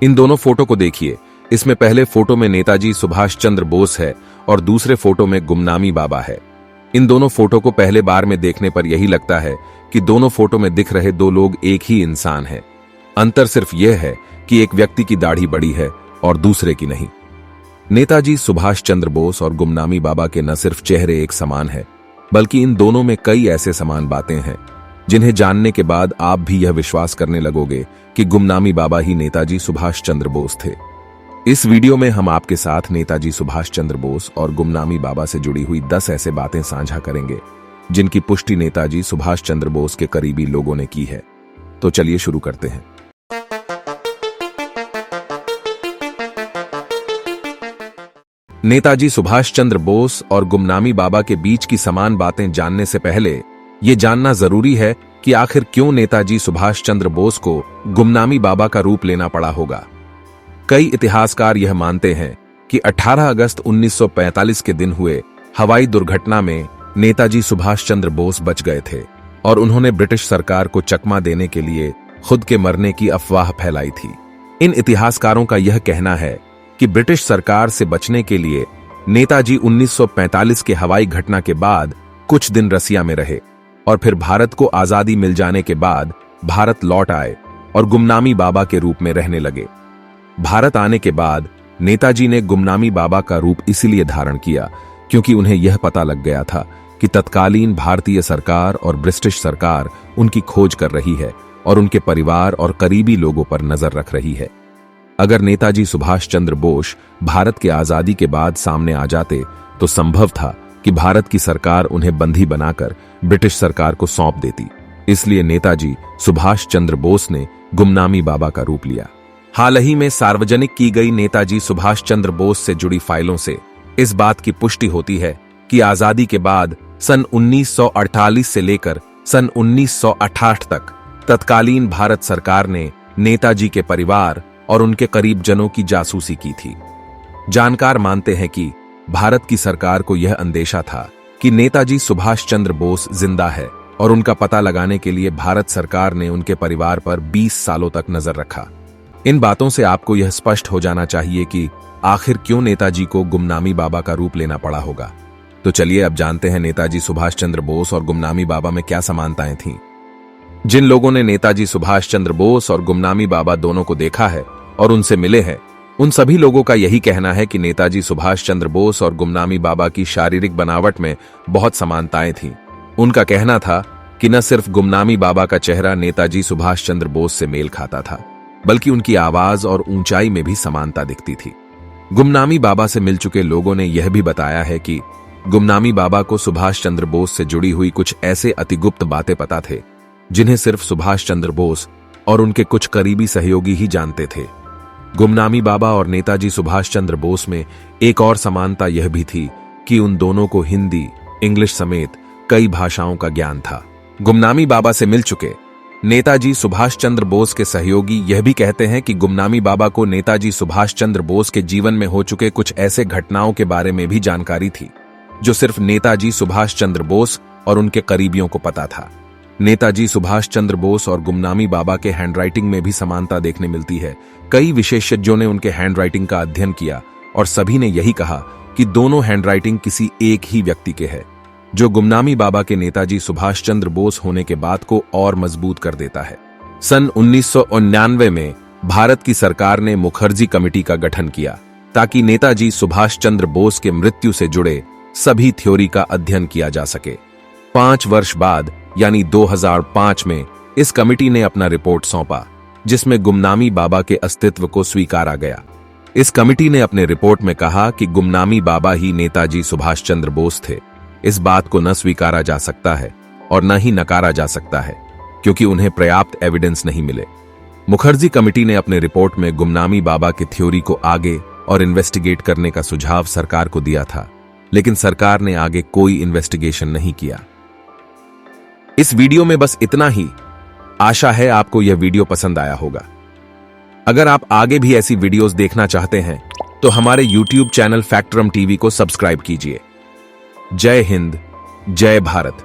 इन दोनों फोटो को देखिए। इसमें पहले फोटो में नेताजी सुभाष चंद्र बोस है और दूसरे फोटो में गुमनामी बाबा है। इन दोनों फोटो को पहले बार में देखने पर यही लगता है कि दोनों फोटो में दिख रहे दो लोग एक ही इंसान हैं। अंतर सिर्फ यह है कि एक व्यक्ति की दाढ़ी बड़ी है और दूसरे की नहीं। नेताजी सुभाष चंद्र बोस और गुमनामी बाबा के न सिर्फ चेहरे एक समान है, बल्कि इन दोनों में कई ऐसे समान बातें हैं जिन्हें जानने के बाद आप भी यह विश्वास करने लगोगे कि गुमनामी बाबा ही नेताजी सुभाष चंद्र बोस थे। इस वीडियो में हम आपके साथ नेताजी सुभाष चंद्र बोस और गुमनामी बाबा से जुड़ी हुई 10 ऐसे बातें साझा करेंगे जिनकी पुष्टि नेताजी सुभाष चंद्र बोस के करीबी लोगों ने की है। तो चलिए शुरू करते हैं। नेताजी सुभाष चंद्र बोस और गुमनामी बाबा के बीच की समान बातें जानने से पहले ये जानना जरूरी है कि आखिर क्यों नेताजी सुभाष चंद्र बोस को गुमनामी बाबा का रूप लेना पड़ा होगा। कई इतिहासकार यह मानते हैं कि 18 अगस्त 1945 के दिन हुए हवाई दुर्घटना में नेताजी सुभाष चंद्र बोस बच गए थे और उन्होंने ब्रिटिश सरकार को चकमा देने के लिए खुद के मरने की अफवाह फैलाई थी। इन इतिहासकारों का यह कहना है कि ब्रिटिश सरकार से बचने के लिए नेताजी 1945 के हवाई घटना के बाद कुछ दिन रसिया में रहे और फिर भारत को आजादी मिल जाने के बाद भारत लौट आए और गुमनामी बाबा के रूप में रहने लगे। भारत आने के बाद नेताजी ने गुमनामी बाबा का रूप इसलिए धारण किया क्योंकि उन्हें यह पता लग गया था कि तत्कालीन भारतीय सरकार और ब्रिटिश सरकार उनकी खोज कर रही है और उनके परिवार और करीबी लोगों पर नजर रख रही है। अगर नेताजी सुभाष चंद्र बोस भारत के आजादी के बाद सामने आ जाते तो संभव था कि भारत की सरकार उन्हें बंदी बनाकर ब्रिटिश सरकार को सौंप देती। इसलिए नेताजी सुभाष चंद्र बोस ने गुमनामी बाबा का रूप लिया। हाल ही में सार्वजनिक की गई नेताजी सुभाष चंद्र बोस से जुड़ी फाइलों से इस बात की पुष्टि होती है कि आजादी के बाद सन 1948 से लेकर सन 1968 तक तत्कालीन भारत सरकार ने नेताजी के परिवार और उनके करीब जनों की जासूसी की थी। जानकार मानते हैं कि भारत की सरकार को यह अंदेशा था कि नेताजी सुभाष चंद्र बोस जिंदा है और उनका पता लगाने के लिए भारत सरकार ने उनके परिवार पर 20 सालों तक नजर रखा। इन बातों से आपको यह स्पष्ट हो जाना चाहिए कि आखिर क्यों नेताजी को गुमनामी बाबा का रूप लेना पड़ा होगा। तो चलिए अब जानते हैं नेताजी सुभाष चंद्र बोस और गुमनामी बाबा में क्या समानताएं थीं। जिन लोगों ने नेताजी सुभाष चंद्र बोस और गुमनामी बाबा दोनों को देखा है और उनसे मिले हैं, उन सभी लोगों का यही कहना है कि नेताजी सुभाष चंद्र बोस और गुमनामी बाबा की शारीरिक बनावट में बहुत समानताएं थीं। उनका कहना था कि न सिर्फ गुमनामी बाबा का चेहरा नेताजी सुभाष चंद्र बोस से मेल खाता था, बल्कि उनकी आवाज और ऊंचाई में भी समानता दिखती थी। गुमनामी बाबा से मिल चुके लोगों ने यह भी बताया है कि गुमनामी बाबा को सुभाष चंद्र बोस से जुड़ी हुई कुछ ऐसे अतिगुप्त बातें पता थे जिन्हें सिर्फ सुभाष चंद्र बोस और उनके कुछ करीबी सहयोगी ही जानते थे। गुमनामी बाबा और नेताजी सुभाष चंद्र बोस में एक और समानता यह भी थी कि उन दोनों को हिंदी, इंग्लिश समेत कई भाषाओं का ज्ञान था। गुमनामी बाबा से मिल चुके नेताजी सुभाष चंद्र बोस के सहयोगी यह भी कहते हैं कि गुमनामी बाबा को नेताजी सुभाष चंद्र बोस के जीवन में हो चुके कुछ ऐसे घटनाओं के बारे में भी जानकारी थी जो सिर्फ नेताजी सुभाष चंद्र बोस और उनके करीबियों को पता था। नेताजी सुभाष चंद्र बोस और गुमनामी बाबा के हैंडराइटिंग में भी समानता देखने मिलती है। कई विशेषज्ञों ने उनके हैंडराइटिंग का अध्ययन किया और सभी ने यही कहा कि दोनों हैंडराइटिंग किसी एक ही व्यक्ति के है, जो गुमनामी बाबा के नेताजी सुभाष चंद्र बोस होने के बाद को और मजबूत कर देता है। सन 1999 में भारत की सरकार ने मुखर्जी कमेटी का गठन किया ताकि नेताजी सुभाष चंद्र बोस के मृत्यु से जुड़े सभी थ्योरी का अध्ययन किया जा सके। 5 वर्ष बाद यानी 2005 में इस कमेटी ने अपना रिपोर्ट सौंपा जिसमें गुमनामी बाबा के अस्तित्व को स्वीकारा गया। इस कमेटी ने अपने रिपोर्ट में कहा कि गुमनामी बाबा ही नेताजी सुभाष चंद्र बोस थे। इस बात को न स्वीकारा जा सकता है और न ही नकारा जा सकता है क्योंकि उन्हें पर्याप्त एविडेंस नहीं मिले। मुखर्जी कमेटी ने अपने रिपोर्ट में गुमनामी बाबा की थ्योरी को आगे और इन्वेस्टिगेट करने का सुझाव सरकार को दिया था, लेकिन सरकार ने आगे कोई इन्वेस्टिगेशन नहीं किया। इस वीडियो में बस इतना ही। आशा है आपको यह वीडियो पसंद आया होगा। अगर आप आगे भी ऐसी वीडियोस देखना चाहते हैं तो हमारे YouTube चैनल फैक्टरम टीवी को सब्सक्राइब कीजिए। जय हिंद, जय भारत।